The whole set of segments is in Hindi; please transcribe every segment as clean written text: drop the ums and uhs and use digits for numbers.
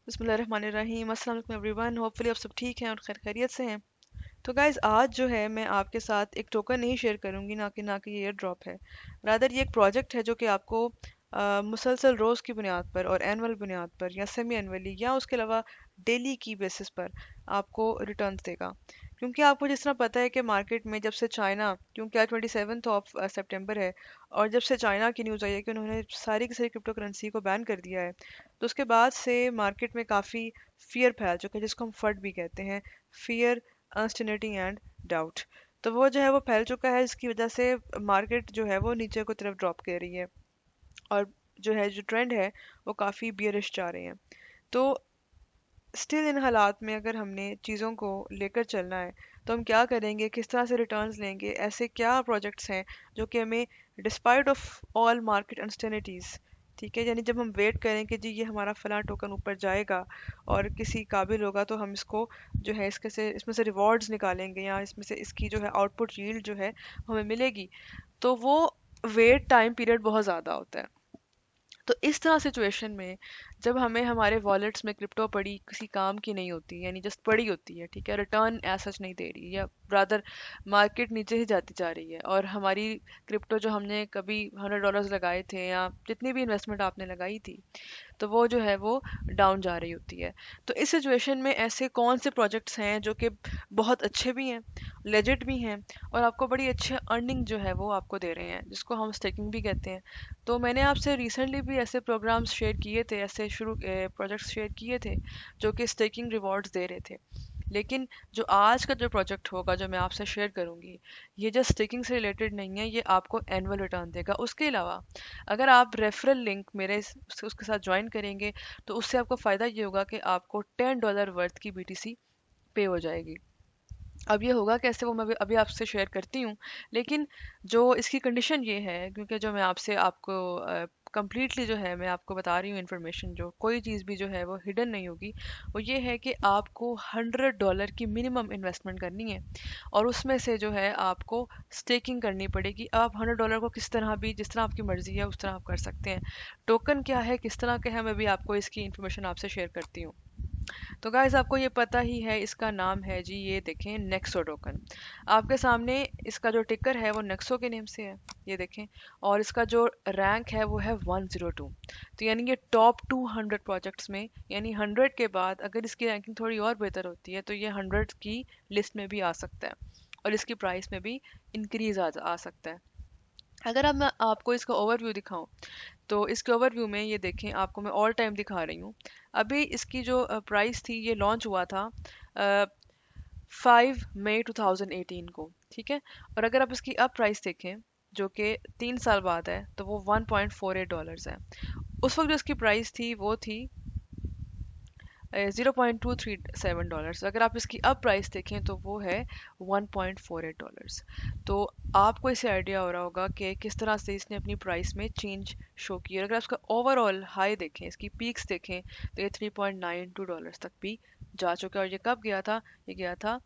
बिस्मिल्लाहिर्रहमानिर्रहीम, अस्सलाम वालेकुम एवरीवन। होपफुली आप सब ठीक हैं और खैर खैरियत से हैं। तो गाइज़, आज जो है मैं आपके साथ एक टोकन नहीं शेयर करूंगी, ना कि ये एयर ड्रॉप है। रादर ये एक प्रोजेक्ट है जो कि आपको मुसलसल रोज़ की बुनियाद पर और एनुअल बुनियाद पर या सेमी एनुअली या उसके अलावा डेली की बेसिस पर आपको रिटर्न्स देगा। क्योंकि आपको जिस तरह पता है कि मार्केट में जब से चाइना, क्योंकि आज 27 ऑफ सितंबर है, और जब से चाइना की न्यूज़ आई है कि उन्होंने सारी की सारी क्रिप्टो करेंसी को बैन कर दिया है, तो उसके बाद से मार्केट में काफ़ी फियर फैल चुका है, जिसको हम फट भी कहते हैं। Fear, uncertainty and doubt. तो वो जो है वो फैल चुका है, इसकी वजह से मार्केट जो है वो नीचे को तरफ ड्रॉप कर रही है, और जो है जो ट्रेंड है वो काफ़ी बियरिश जा रहे हैं। तो स्टिल इन हालात में अगर हमने चीज़ों को लेकर चलना है, तो हम क्या करेंगे, किस तरह से रिटर्न्स लेंगे, ऐसे क्या प्रोजेक्ट्स हैं जो कि हमें despite of all market uncertainties, ठीक है, यानी जब हम वेट करें कि जी ये हमारा फलां टोकन ऊपर जाएगा और किसी काबिल होगा तो हम इसको जो है इसके से इसमें से रिवॉर्ड्स निकालेंगे या इसमें से इसकी जो है आउटपुट यील्ड जो है हमें मिलेगी, तो वो वेट टाइम पीरियड बहुत ज़्यादा होता है। तो इस तरह सिचुएशन में जब हमें हमारे वॉलेट्स में क्रिप्टो पड़ी किसी काम की नहीं होती, यानी जस्ट पड़ी होती है, ठीक है, रिटर्न ऐसा सच नहीं दे रही, या ब्रादर मार्केट नीचे ही जाती जा रही है, और हमारी क्रिप्टो जो हमने कभी $100 लगाए थे या जितनी भी इन्वेस्टमेंट आपने लगाई थी, तो वो जो है वो डाउन जा रही होती है। तो इस सिचुएशन में ऐसे कौन से प्रोजेक्ट्स हैं जो कि बहुत अच्छे भी हैं, लेजिट भी हैं, और आपको बड़ी अच्छी अर्निंग जो है वो आपको दे रहे हैं, जिसको हम स्टेकिंग भी कहते हैं। तो मैंने आपसे रिसेंटली भी ऐसे प्रोग्राम्स शेयर किए थे, ऐसे शुरू प्रोजेक्ट्स शेयर किए थे जो कि स्टेकिंग रिवॉर्ड्स दे रहे थे। लेकिन जो आज का जो प्रोजेक्ट होगा जो मैं आपसे शेयर करूंगी, ये जस्ट स्टेकिंग से रिलेटेड नहीं है, ये आपको एनुअल रिटर्न देगा। उसके अलावा अगर आप रेफरल लिंक मेरे उसके साथ ज्वाइन करेंगे, तो उससे आपको फ़ायदा ये होगा कि आपको $10 वर्थ की बीटीसी पे हो जाएगी। अब ये होगा कैसे, वो मैं अभी अभी आपसे शेयर करती हूँ। लेकिन जो इसकी कंडीशन ये है, क्योंकि जो मैं आपसे आपको कंप्लीटली जो है मैं आपको बता रही हूँ इन्फॉर्मेशन, जो कोई चीज़ भी जो है वो हिडन नहीं होगी, वो ये है कि आपको $100 की मिनिमम इन्वेस्टमेंट करनी है, और उसमें से जो है आपको स्टेकिंग करनी पड़ेगी। आप $100 को किस तरह भी, जिस तरह आपकी मर्जी है उस तरह आप कर सकते हैं। टोकन क्या है, किस तरह के है, मैं भी आपको इसकी इन्फॉर्मेशन आपसे शेयर करती हूँ। तो गाइस, आपको ये पता ही है, इसका नाम है जी, ये देखें, नेक्सो टोकन। आपके सामने इसका जो टिकर है वो नेक्सो के नेम से है, ये देखें। और इसका जो रैंक है वो है 102। तो यानी ये टॉप 200 प्रोजेक्ट्स में, यानी 100 के बाद अगर इसकी रैंकिंग थोड़ी और बेहतर होती है तो ये 100 की लिस्ट में भी आ सकता है, और इसकी प्राइस में भी इंक्रीज आ सकता है। अगर अब मैं आपको इसका ओवरव्यू दिखाऊं, तो इसके ओवरव्यू में ये देखें, आपको मैं ऑल टाइम दिखा रही हूँ। अभी इसकी जो प्राइस थी, ये लॉन्च हुआ था 5 मई 2018 को, ठीक है। और अगर आप इसकी अब प्राइस देखें, जो कि 3 साल बाद है, तो वो $1.48 है। उस वक्त जो इसकी प्राइस थी वो थी $0.237। अगर आप इसकी अब प्राइस देखें तो वो है $1.48। तो आपको इससे आइडिया हो रहा होगा कि किस तरह से इसने अपनी प्राइस में चेंज शो की है। अगर आप इसका ओवरऑल हाई देखें, इसकी पीक्स देखें, तो ये $3.92 तक भी जा चुका है। और ये कब गया था, ये गया था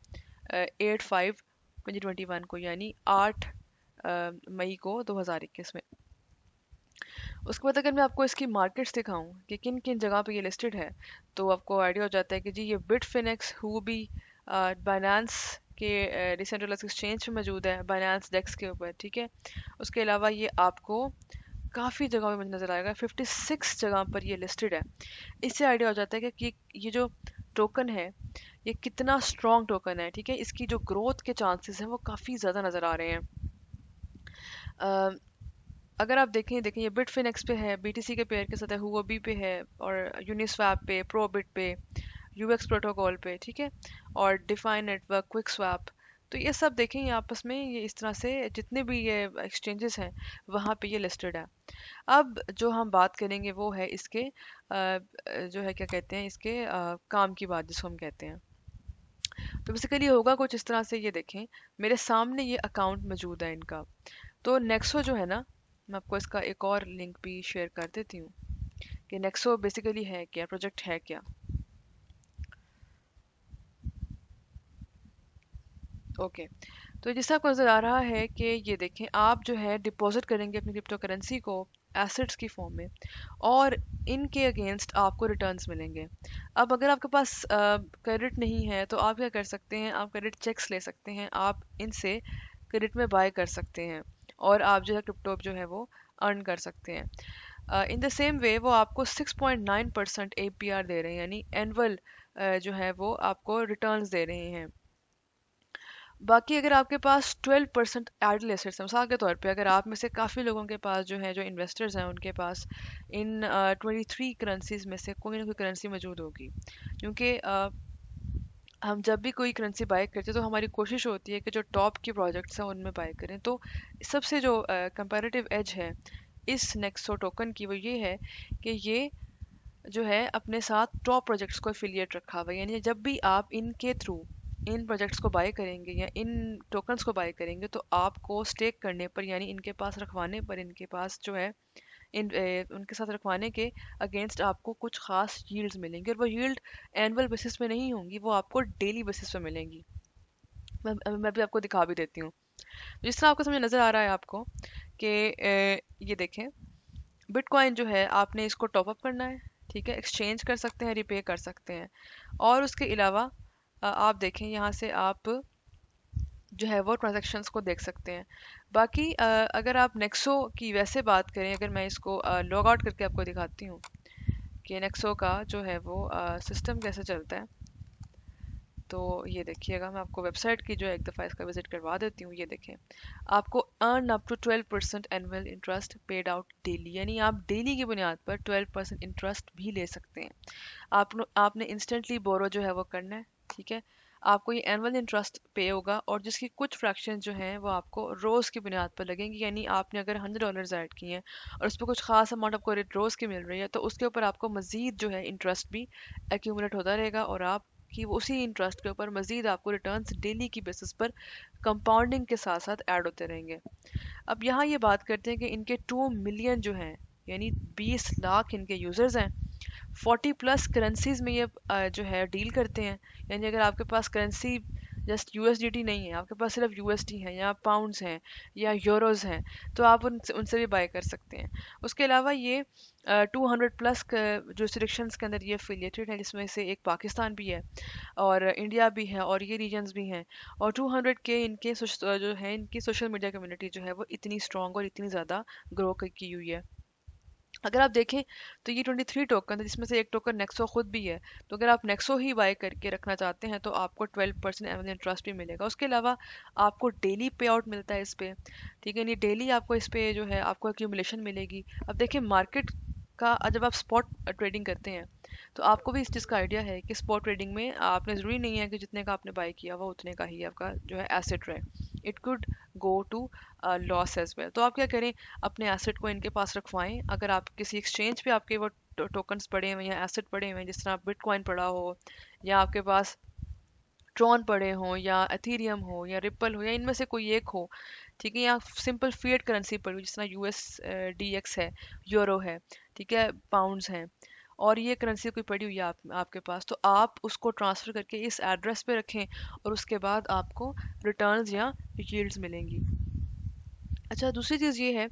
8/5/2021 को, यानी 8 मई को 2021 में। उसके बाद अगर मैं आपको इसकी मार्केट्स दिखाऊं कि किन किन जगह पे ये लिस्टेड है, तो आपको आइडिया हो जाता है कि जी ये बिटफिनेक्स, हुबी, बाइनेंस के डिसेंट्रलाइज्ड एक्सचेंज पे मौजूद है, बाइनेंस डेक्स के ऊपर, ठीक है। उसके अलावा ये आपको काफ़ी जगह पे नज़र आएगा, 56 जगह पर ये लिस्टेड है। इससे आइडिया हो जाता है कि ये जो टोकन है ये कितना स्ट्रॉन्ग टोकन है, ठीक है। इसकी जो ग्रोथ के चांसेस हैं वो काफ़ी ज़्यादा नज़र आ रहे हैं। अगर आप देखें देखें ये बिटफिनेक्स पे है, बीटीसी के पेयर के साथ है, हुओबी पे है, और यूनिस्वैप पे, प्रोबिट पे, यूएक्स प्रोटोकॉल पे, ठीक है, और डिफाइन नेटवर्क, क्विक स्वैप। तो ये सब देखें, ये आपस में ये इस तरह से जितने भी ये एक्सचेंजेस हैं वहाँ पे ये लिस्टेड है। अब जो हम बात करेंगे वो है इसके जो है क्या कहते हैं, इसके काम की बात जिसको हम कहते हैं। तो बेसिकली होगा कुछ इस तरह से, ये देखें, मेरे सामने ये अकाउंट मौजूद है इनका। तो नेक्सो जो है ना, मैं आपको इसका एक और लिंक भी शेयर कर देती हूँ कि नेक्सो बेसिकली है क्या, प्रोजेक्ट है क्या। ओके। तो जिससे आपको नज़र आ रहा है कि ये देखें, आप जो है डिपॉजिट करेंगे अपनी क्रिप्टो करेंसी को एसेट्स की फॉर्म में, और इनके अगेंस्ट आपको रिटर्न्स मिलेंगे। अब अगर आपके पास क्रेडिट नहीं है तो आप क्या कर सकते हैं, आप क्रेडिट चेक्स ले सकते हैं, आप इनसे क्रेडिट में बाय कर सकते हैं और आप जो है क्रिप्टो जो है वो अर्न कर सकते हैं। इन द सेम वे वो आपको 6.9% APR दे रहे हैं, यानी एनुअल जो है वो आपको रिटर्न्स दे रहे हैं। बाकी अगर आपके पास 12% एडल एसेट्स हैं, मिसाल के तौर पे अगर आप में से काफ़ी लोगों के पास जो है, जो इन्वेस्टर्स हैं, उनके पास इन 23 करेंसीज में से कोई ना कोई करेंसी मौजूद होगी, क्योंकि हम जब भी कोई करेंसी बाय करते हैं तो हमारी कोशिश होती है कि जो टॉप के प्रोजेक्ट्स हैं उनमें बाय करें। तो सबसे जो कंपैरेटिव एज है इस नेक्सो टोकन की, वो ये है कि ये जो है अपने साथ टॉप प्रोजेक्ट्स को एफिलिएट रखा हुआ है, यानी जब भी आप इनके थ्रू इन प्रोजेक्ट्स को बाय करेंगे या इन टोकन्स को बाय करेंगे तो आपको स्टेक करने पर, यानी इनके पास रखवाने पर, इनके पास जो है उनके साथ रखवाने के अगेंस्ट आपको कुछ खास यील्ड्स मिलेंगी, और वो यील्ड एनुअल बेसिस पे नहीं होंगी, वो आपको डेली बेसिस पे मिलेंगी। मैं भी आपको दिखा भी देती हूँ। जिस तरह आपको समझ नज़र आ रहा है आपको कि ये देखें, बिटकॉइन जो है आपने इसको टॉप अप करना है, ठीक है, एक्सचेंज कर सकते हैं, रिपे कर सकते हैं, और उसके अलावा आप देखें यहाँ से आप जो है वो ट्रांजैक्शंस को देख सकते हैं। बाकी अगर आप नेक्सो की वैसे बात करें, अगर मैं इसको लॉग आउट करके आपको दिखाती हूँ कि नेक्सो का जो है वो सिस्टम कैसे चलता है, तो ये देखिएगा, मैं आपको वेबसाइट की जो है एक दफ़ा इसका विजिट करवा देती हूँ। ये देखें, आपको earn up to 12% annual interest paid out daily, यानी आप डेली की बुनियाद पर 12% इंटरेस्ट भी ले सकते हैं। आपने इंस्टेंटली बोरो जो है वो करना है, ठीक है, आपको ये एनुअल इंटरेस्ट पे होगा, और जिसकी कुछ फ्रैक्शन जो हैं वो आपको रोज़ की बुनियाद पर लगेंगी, यानी आपने अगर $100 ऐड किए हैं और उस पर कुछ खास अमाउंट आपको रोज़ की मिल रही है, तो उसके ऊपर आपको मज़ीद जो है इंटरेस्ट भी एक्यूमुलेट होता रहेगा, और आप कि उसी इंटरेस्ट के ऊपर मज़ीद आपको रिटर्न्स डेली की बेसिस पर कंपाउंडिंग के साथ साथ ऐड होते रहेंगे। अब यहाँ ये बात करते हैं कि इनके 2 मिलियन जो हैं, यानी 20 लाख इनके यूज़र्स हैं, 40 प्लस करेंसीज में ये जो है डील करते हैं। यानी अगर आपके पास करेंसी जस्ट यूएसडीटी नहीं है, आपके पास सिर्फ यूएसडी है या पाउंड्स हैं या यूरोज हैं, तो आप उनसे उनसे भी बाय कर सकते हैं। उसके अलावा ये 200 प्लस जुरिस्डिक्शंस के अंदर ये एफिलिएटेड है, जिसमें से एक पाकिस्तान भी है और इंडिया भी है और ये रीजन्स भी हैं, और 200 के इनके जो है इनकी सोशल मीडिया कम्युनिटी जो है वो इतनी स्ट्रॉन्ग और इतनी ज़्यादा ग्रो की हुई है। अगर आप देखें तो ये 23 टोकन है, जिसमें से एक टोकन नेक्सो खुद भी है। तो अगर आप नेक्सो ही बाय करके रखना चाहते हैं तो आपको 12% एनुअल इंटरेस्ट भी मिलेगा। उसके अलावा आपको डेली पे आउट मिलता है इस पे, ठीक है, ये डेली आपको इस पे जो है आपको एक्यूमुलेशन मिलेगी। अब देखिए मार्केट का जब आप स्पॉट ट्रेडिंग करते हैं तो आपको भी इस चीज़ का आइडिया है कि स्पॉट ट्रेडिंग में आपने ज़रूरी नहीं है कि जितने का आपने बाय किया हुआ उतने का ही आपका जो है एसेट रहे। It could go to loss as well. तो आप क्या करें, अपने एसेट को इनके पास रखवाएं। अगर आप किसी एक्सचेंज पे आपके वो टोकन्स पड़े हुए हैं या एसेट पड़े हुए हैं, जिस तरह बिटकॉइन पड़ा हो या आपके पास ट्रॉन पड़े हों या एथीरियम हो या रिपल हो या इनमें से कोई एक हो, ठीक है, या सिंपल फिएट करेंसी पड़ी हो जिस तरह USDX है, यूरो है, ठीक है, पाउंड्स हैं, और ये करेंसी कोई पड़ी हुई है आपके पास, तो आप उसको ट्रांसफ़र करके इस एड्रेस पे रखें और उसके बाद आपको रिटर्न्स या यील्ड्स मिलेंगी। अच्छा, दूसरी चीज़ ये है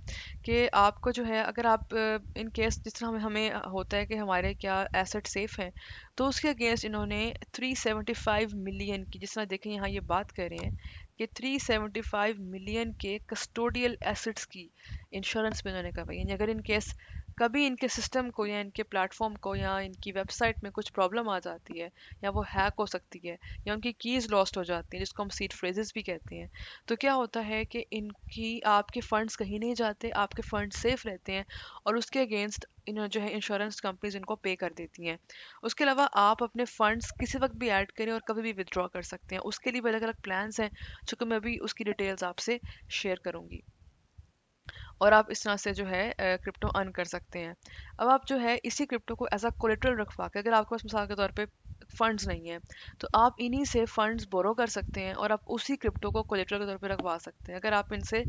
कि आपको जो है, अगर आप इन केस जिस तरह हमें हमें होता है कि हमारे क्या एसेट सेफ हैं, तो उसके अगेंस्ट इन्होंने 375 मिलियन की, जिस तरह देखें यहाँ ये बात कर रहे हैं कि 375 मिलियन के कस्टोडियल एसेट्स की इंश्योरेंस भी इन्होंने करवाई। यानी अगर इन केस कभी इनके सिस्टम को या इनके प्लेटफॉर्म को या इनकी वेबसाइट में कुछ प्रॉब्लम आ जाती है, या वो हैक हो सकती है, या उनकी कीज़ लॉस्ट हो जाती हैं, जिसको हम सीड फ्रेजेस भी कहते हैं, तो क्या होता है कि इनकी आपके फंड्स कहीं नहीं जाते, आपके फंड्स सेफ रहते हैं, और उसके अगेंस्ट इन जो है इंश्योरेंस कंपनीज इनको पे कर देती हैं। उसके अलावा आप अपने फंड्स किसी वक्त भी ऐड करें और कभी भी विदड्रॉ कर सकते हैं, उसके लिए भी अलग अलग प्लान्स हैं, जो कि मैं भी उसकी डिटेल्स आपसे शेयर करूंगी, और आप इस तरह से जो है क्रिप्टो अर्न कर सकते हैं। अब आप जो है इसी क्रिप्टो को एज अ कोलेटरल रखवा के, अगर आपके पास मिसाल के तौर पे फंड्स नहीं है, तो आप इन्हीं से फंड्स बोरो कर सकते हैं और आप उसी क्रिप्टो को कोलेटरल के तौर पे रखवा सकते हैं। अगर आप इनसे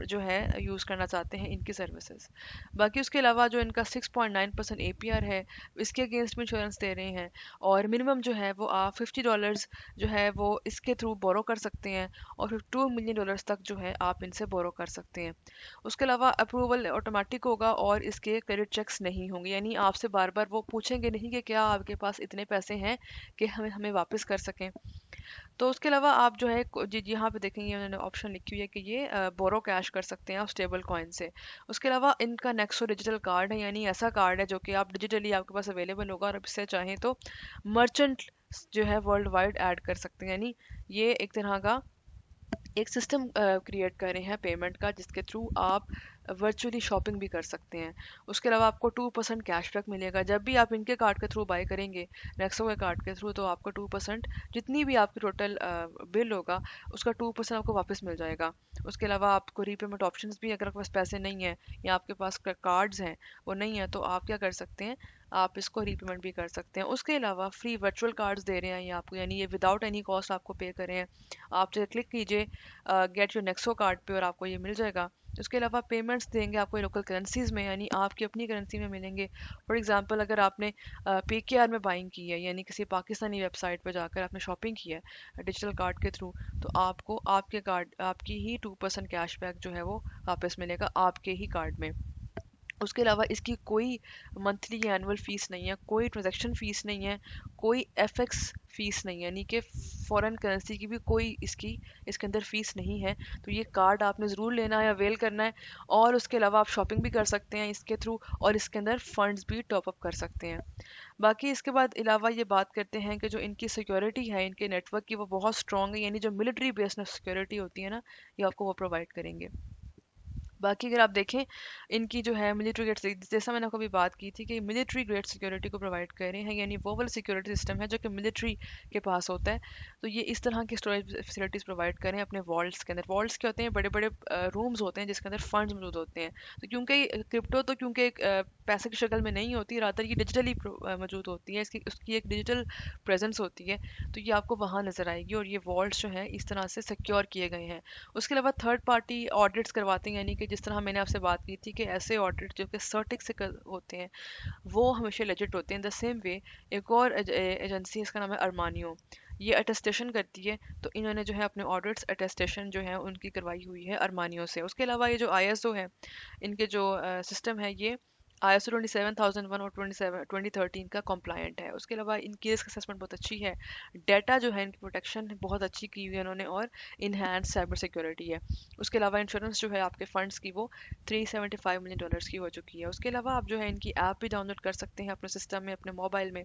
जो है यूज़ करना चाहते हैं इनकी सर्विसेज। बाकी उसके अलावा जो इनका 6.9% APR है, इसके अगेंस्ट में इंश्योरेंस दे रहे हैं। और मिनिमम जो है वो आप $50 जो है वो इसके थ्रू बोरो कर सकते हैं, और फिर $2 million तक जो है आप इनसे बोरो कर सकते हैं। उसके अलावा अप्रूवल ऑटोमेटिक होगा और इसके क्रेडिट चेक्स नहीं होंगे, यानी आपसे बार बार वो पूछेंगे नहीं कि क्या आपके पास इतने पैसे हैं कि हमें हमें वापस कर सकें। तो उसके अलावा आप जो है यहाँ पे देखेंगे उन्होंने ऑप्शन लिखी हुई है कि ये बोरो कैश कर सकते हैं आप स्टेबल कॉइन से। उसके अलावा इनका नेक्सो डिजिटल कार्ड है, यानी ऐसा कार्ड है जो कि आप डिजिटली आपके पास अवेलेबल होगा, और आप इससे चाहें तो मर्चेंट जो है वर्ल्ड वाइड ऐड कर सकते हैं। यानी ये एक तरह का एक सिस्टम क्रिएट कर रहे हैं पेमेंट का, जिसके थ्रू आप वर्चुअली शॉपिंग भी कर सकते हैं। उसके अलावा आपको 2% कैशबैक मिलेगा जब भी आप इनके कार्ड के थ्रू बाय करेंगे, नेक्सो के कार्ड के थ्रू, तो आपको 2% जितनी भी आपकी टोटल बिल होगा उसका 2% आपको वापस मिल जाएगा। उसके अलावा आपको रीपेमेंट ऑप्शंस भी, अगर आपके पास पैसे नहीं है या आपके पास कार्ड्स हैं वो नहीं है, तो आप क्या कर सकते हैं, आप इसको रीपेमेंट भी कर सकते हैं। उसके अलावा फ्री वर्चुअल कार्ड्स दे रहे हैं ये आपको, यानी ये विदाउट एनी कॉस्ट आपको पे कर रहे हैं। आप जो क्लिक कीजिए गेट योर नेक्सो कार्ड पे और आपको ये मिल जाएगा। उसके अलावा पेमेंट्स देंगे आपको लोकल करेंसीज में, यानी आपकी अपनी करेंसी में मिलेंगे। फॉर एग्जांपल अगर आपने PKR में बाइंग की है, यानी किसी पाकिस्तानी वेबसाइट पर जाकर आपने शॉपिंग की है डिजिटल कार्ड के थ्रू, तो आपको आपके कार्ड आपकी ही 2% कैशबैक जो है वो वापस मिलेगा आपके ही कार्ड में। उसके अलावा इसकी कोई मंथली या एनुअल फीस नहीं है, कोई ट्रांजैक्शन फीस नहीं है, कोई FX फीस नहीं है, यानी कि फॉरेन करेंसी की भी कोई इसके अंदर फीस नहीं है। तो ये कार्ड आपने ज़रूर लेना है, अवेल करना है। और उसके अलावा आप शॉपिंग भी कर सकते हैं इसके थ्रू, और इसके अंदर फंड्स भी टॉप अप कर सकते हैं। बाकी इसके बाद अलावा ये बात करते हैं कि जो इनकी सिक्योरिटी है इनके नेटवर्क की, वो बहुत स्ट्रॉन्ग है, यानी जो मिलिट्री बेस्ड सिक्योरिटी होती है ना, ये आपको वो प्रोवाइड करेंगे। बाकी अगर आप देखें इनकी जो है मिलिट्री ग्रेड, जैसा मैंने आपको अभी बात की थी कि मिलिट्री ग्रेड सिक्योरिटी को प्रोवाइड कर रहे हैं, यानी वो वाला सिक्योरिटी सिस्टम है जो कि मिलिट्री के पास होता है। तो ये इस तरह की स्टोरेज फैसिलिटीज़ प्रोवाइड करें अपने वॉल्ट्स के अंदर। वॉल्ट्स क्या होते हैं, बड़े बड़े रूम्स होते हैं जिसके अंदर फंड्स मौजूद होते हैं। तो क्योंकि क्रिप्टो तो क्योंकि एक पैसे की शक्ल में नहीं होती, रादर ये डिजिटली मौजूद होती है, इसकी उसकी एक डिजिटल प्रेजेंस होती है। तो ये आपको वहाँ नज़र आएगी, और ये वॉल्ट्स जो है इस तरह से सिक्योर किए गए हैं। उसके अलावा थर्ड पार्टी ऑडिट्स करवाते हैं, यानी कि जिस तरह मैंने आपसे बात की थी कि ऐसे ऑडिट जो कि सर्टिक से होते हैं वो हमेशा लेजिट होते हैं। द सेम वे एक और एजेंसी है, इसका नाम है अरमानियो, ये अटेस्टेशन करती है। तो इन्होंने जो है अपने ऑडिट्स अटेस्टेशन जो है उनकी करवाई हुई है अरमानियो से। उसके अलावा ये जो ISO है, इनके जो सिस्टम है, ये ISO 27001 और 2013 का कॉम्प्लायंट है। उसके अलावा इनकी रिस्क असेसमेंट बहुत अच्छी है, डाटा जो है इनकी प्रोटेक्शन बहुत अच्छी की हुई है उन्होंने, और इनहेंस साइबर सिक्योरिटी है। उसके अलावा इंश्योरेंस जो है आपके फंड्स की, वो $375 million की हो चुकी है। उसके अलावा आप जो है इनकी ऐप भी डाउनलोड कर सकते हैं अपने सिस्टम में, अपने मोबाइल में।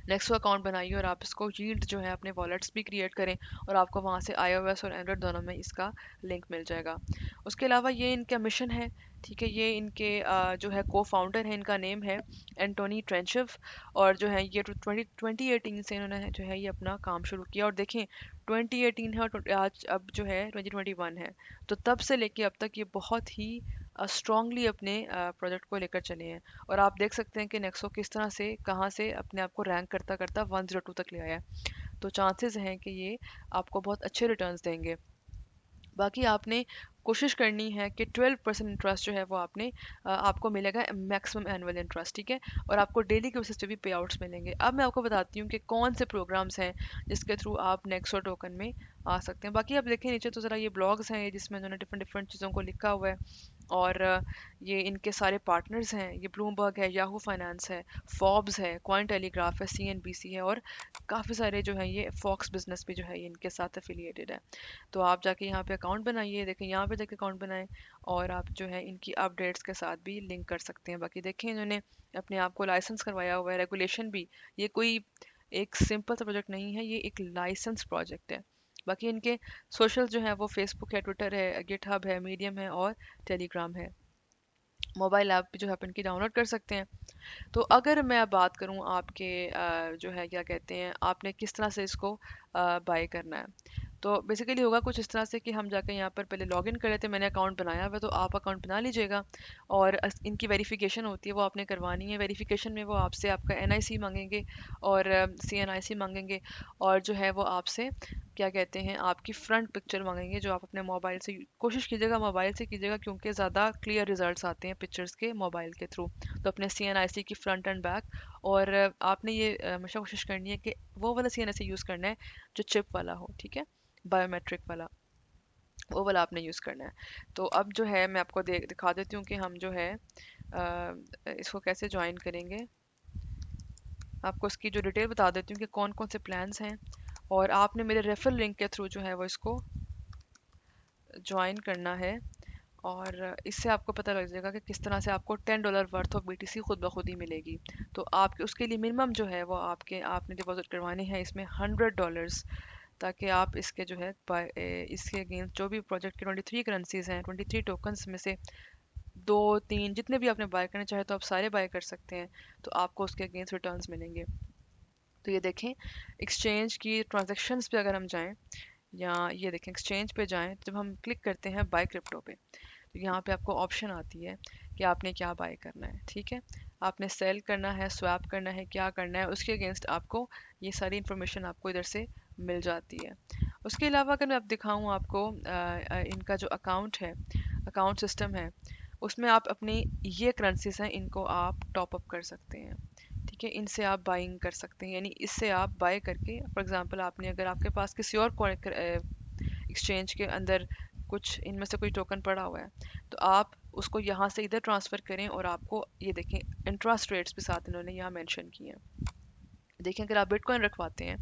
नेक्सो अकाउंट बनाइए और आप इसको यील्ड जो है अपने वॉलेट्स भी क्रिएट करें, और आपको वहाँ से iOS और एंड्रॉयड दोनों में इसका लिंक मिल जाएगा। उसके अलावा ये इनका मिशन है, ठीक है। ये इनके जो है को फाउंडर है, इनका नेम है एंटोनी ट्रेंचव, और जो है ये 2018 से इन्होंने जो है ये अपना काम शुरू किया। और देखें 2018 है और आज अब जो है 2021 है, तो तब से लेके अब तक ये बहुत ही स्ट्रांगली अपने प्रोजेक्ट को लेकर चले हैं। और आप देख सकते हैं कि नेक्सो किस तरह से कहाँ से अपने आप को रैंक करता करता 102 तक ले आया है। तो चांसेस हैं कि ये आपको बहुत अच्छे रिटर्न्स देंगे। बाकी आपने कोशिश करनी है कि 12% इंटरेस्ट जो है वो आपको मिलेगा मैक्सिमम एनुअल इंटरेस्ट, ठीक है। और आपको डेली के बेसिस पे भी पे आउट्स मिलेंगे। अब मैं आपको बताती हूँ कि कौन से प्रोग्राम्स हैं जिसके थ्रू आप नेक्सो टोकन में आ सकते हैं। बाकी आप देखें नीचे तो ज़रा ये ब्लॉग्स हैं जिसमें उन्होंने डिफरेंट डिफरेंट चीज़ों को लिखा हुआ है। और ये इनके सारे पार्टनर्स हैं, ये ब्लूमबर्ग है, याहू फाइनेंस है, फॉर्ब्स है, क्वांट टेलीग्राफ है, CNBC है, और काफ़ी सारे जो हैं ये फॉक्स बिजनेस भी जो है ये इनके साथ एफिलिएटेड है। तो आप जाके यहाँ पे अकाउंट बनाइए, देखें यहाँ पे जाके अकाउंट बनाएं, और आप जो है इनकी अपडेट्स के साथ भी लिंक कर सकते हैं। बाकी देखें इन्होंने अपने आप को लाइसेंस करवाया हुआ है, रेगुलेशन भी, ये कोई एक सिंपल सा प्रोजेक्ट नहीं है, ये एक लाइसेंस प्रोजेक्ट है। बाकी इनके सोशल जो है वो फेसबुक है, ट्विटर है, गिटहब है, मीडियम है, और टेलीग्राम है। मोबाइल ऐप भी जो है आप इनकी डाउनलोड कर सकते हैं। तो अगर मैं बात करूं आपके जो है क्या कहते हैं, आपने किस तरह से इसको बाय करना है, तो बेसिकली होगा कुछ इस तरह से कि हम जाकर यहाँ पर पहले लॉगिन कर लेते हैं। मैंने अकाउंट बनाया हुआ है, तो आप अकाउंट बना लीजिएगा। और इनकी वेरिफिकेशन होती है, वो आपने करवानी है। वेरिफिकेशन में वो आपसे आपका NIC मांगेंगे और CNIC मांगेंगे, और जो है वो आपसे क्या कहते हैं, आपकी फ्रंट पिक्चर मांगेंगे जो आप अपने मोबाइल से, कोशिश कीजिएगा मोबाइल से कीजिएगा क्योंकि ज़्यादा क्लियर रिजल्ट्स आते हैं पिक्चर्स के मोबाइल के थ्रू। तो अपने CNIC की फ्रंट एंड बैक, और आपने ये हमेशा कोशिश करनी है कि वो वाला CNIC यूज़ करना है जो चिप वाला हो, ठीक है, बायोमेट्रिक वाला, वो वाला आपने यूज़ करना है। तो अब जो है मैं आपको दिखा देती हूँ कि हम जो है इसको कैसे ज्वाइन करेंगे। आपको इसकी जो डिटेल बता देती हूँ कि कौन कौन से प्लान्स हैं, और आपने मेरे रेफरल लिंक के थ्रू जो है वो इसको ज्वाइन करना है। और इससे आपको पता लग जाएगा कि किस तरह से आपको $10 वर्थ ऑफ BTC खुद ब खुद ही मिलेगी। तो आपके उसके लिए मिनिमम जो है वो आपने डिपॉजिट करवाने हैं इसमें $100, ताकि आप इसके जो है इसके अगेंस्ट जो भी प्रोजेक्ट के 23 करेंसीज हैं, 23 टोकन्स में से दो तीन जितने भी आपने बाय करने चाहे तो आप सारे बाय कर सकते हैं, तो आपको उसके अगेंस्ट रिटर्न्स मिलेंगे। तो ये देखें, एक्सचेंज की ट्रांजेक्शन्स पे अगर हम जाएं, या ये देखें एक्सचेंज पे जाएं, जब हम क्लिक करते हैं बाय क्रिप्टो पे, तो यहाँ पे आपको ऑप्शन आती है कि आपने क्या बाय करना है, ठीक है। आपने सेल करना है, स्वैप करना है, क्या करना है, उसके अगेंस्ट आपको ये सारी इन्फॉर्मेशन आपको इधर से मिल जाती है। उसके अलावा अगर मैं अब दिखाऊं आपको इनका जो अकाउंट है, अकाउंट सिस्टम है, उसमें आप अपनी ये करेंसीज हैं इनको आप टॉप अप कर सकते हैं, ठीक है। इनसे आप बाइंग कर सकते हैं, यानी इससे आप बाय करके, फॉर एग्जांपल आपने अगर आपके पास किसी और एक्सचेंज के अंदर कुछ इनमें से कोई टोकन पड़ा हुआ है, तो आप उसको यहाँ से इधर ट्रांसफ़र करें, और आपको ये देखें इंटरेस्ट रेट्स भी साथ इन्होंने यहाँ मेंशन किए हैं। देखें अगर आप बिटकॉइन रखवाते हैं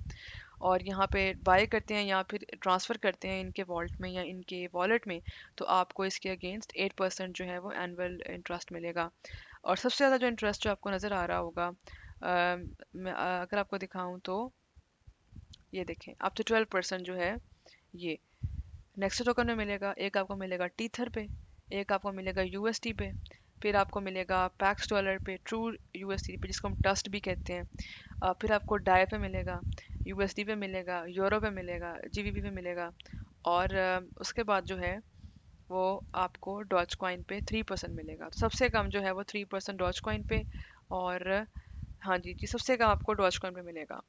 और यहाँ पे बाय करते हैं या फिर ट्रांसफ़र करते हैं इनके वॉल्ट में या इनके वॉलेट में, तो आपको इसके अगेंस्ट 8% जो है वो एनुअल इंटरेस्ट मिलेगा। और सबसे ज़्यादा जो इंटरेस्ट जो आपको नज़र आ रहा होगा, अगर आपको दिखाऊं तो ये देखें अप टू 12% जो है ये नेक्स्ट टोकन में मिलेगा। एक आपको मिलेगा टीथर पे, एक आपको मिलेगा USD पे, फिर आपको मिलेगा पैक्स डॉलर पे, ट्रू USD पे जिसको हम टस्ट भी कहते हैं, फिर आपको डाई पे मिलेगा, USD पे मिलेगा, यूरो पे मिलेगा, GBP पे मिलेगा, और उसके बाद जो है वो आपको डॉज कॉइन पे 3% मिलेगा। तो सबसे कम जो है वो 3% डॉज कॉइन पे, और हाँ जी जी, सबसे कम आपको डॉज कॉइन पे मिलेगा।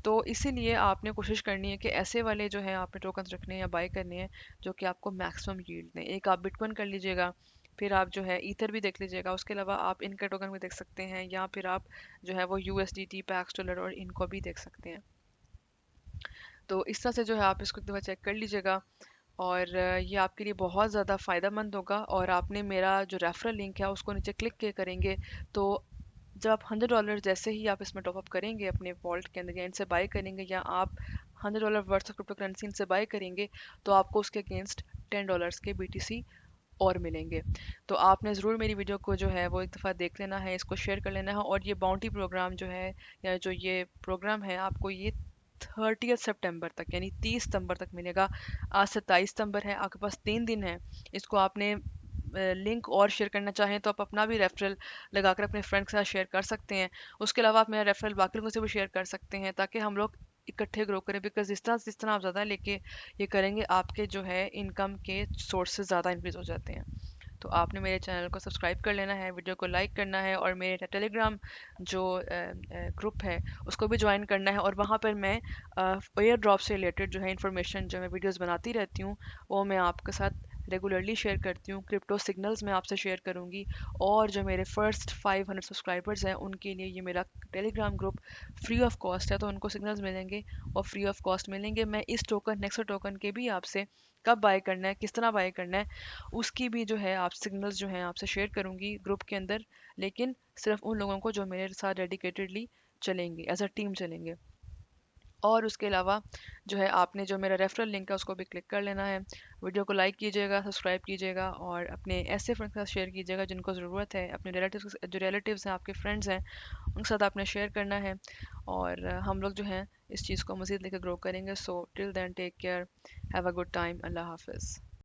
तो इसीलिए आपने कोशिश करनी है कि ऐसे वाले जो है आपने टोकन्स रखने हैं या बाय करने हैं जो कि आपको मैक्सिमम यील्ड दें। एक आप बिटकॉइन कर लीजिएगा, फिर आप जो है ईथर भी देख लीजिएगा, उसके अलावा आप इनका टोकन भी देख सकते हैं, या फिर आप जो है वो USDT, पैक्स डॉलर और इनको भी देख सकते हैं। तो इस तरह से जो है आप इसको एक दफ़ा चेक कर लीजिएगा, और ये आपके लिए बहुत ज़्यादा फ़ायदेमंद होगा। और आपने मेरा जो रेफरल लिंक है उसको नीचे क्लिक के करेंगे, तो जब आप $100 जैसे ही आप इसमें टॉप अप करेंगे अपने वॉलेट के अंदर, या इनसे बाय करेंगे, या आप $100 वर्थ ऑफ क्रिप्टो करेंसी इनसे बाय करेंगे, तो आपको उसके अगेंस्ट $10 के BTC और मिलेंगे। तो आपने ज़रूर मेरी वीडियो को जो है वो एक दफ़ा देख लेना है, इसको शेयर कर लेना है। और ये बाउंटी प्रोग्राम जो है, या जो ये प्रोग्राम है, आपको ये 30 सितंबर तक यानी 30 सितंबर तक मिलेगा। आज 27 सितंबर है, आपके पास 3 दिन है। इसको आपने लिंक और शेयर करना चाहें तो आप अपना भी रेफरल लगाकर अपने फ्रेंड के साथ शेयर कर सकते हैं। उसके अलावा आप मेरा रेफरल बाकी लोगों से भी शेयर कर सकते हैं, ताकि हम लोग इकट्ठे ग्रो करें। बिकॉज जिस तरह आप ज़्यादा लेके ये करेंगे, आपके जो है इनकम के सोर्सेज ज़्यादा इंक्रीज हो जाते हैं। तो आपने मेरे चैनल को सब्सक्राइब कर लेना है, वीडियो को लाइक करना है, और मेरे टेलीग्राम जो ग्रुप है उसको भी ज्वाइन करना है। और वहाँ पर मैं एयर ड्रॉप से रिलेटेड जो है इन्फॉर्मेशन, जो मैं वीडियोस बनाती रहती हूँ, वो मैं आपके साथ रेगुलरली शेयर करती हूँ। क्रिप्टो सिग्नल्स मैं आपसे शेयर करूँगी, और जो मेरे फर्स्ट 500 सब्सक्राइबर्स हैं उनके लिए ये मेरा Telegram group free of cost है, तो उनको सिग्नल्स मिलेंगे और फ्री ऑफ कॉस्ट मिलेंगे। मैं इस टोकन, नेक्स्ट टोकन के भी आपसे कब बाय करना है, किस तरह बाय करना है, उसकी भी जो है आप सिग्नल्स जो हैं आपसे शेयर करूँगी ग्रुप के अंदर, लेकिन सिर्फ उन लोगों को जो मेरे साथ डेडिकेटेडली चलेंगे, एज अ टीम चलेंगे। और उसके अलावा जो है आपने जो मेरा रेफरल लिंक है उसको भी क्लिक कर लेना है। वीडियो को लाइक कीजिएगा, सब्सक्राइब कीजिएगा, और अपने ऐसे फ्रेंड्स के साथ शेयर कीजिएगा जिनको ज़रूरत है। अपने रिलेटिव्स हैं, आपके फ्रेंड्स हैं, उनके साथ आपने शेयर करना है। और हम लोग जो हैं इस चीज़ को मज़ीद लेकर ग्रो करेंगे। So till then take care, have a good time, अल्लाह हाफिज़।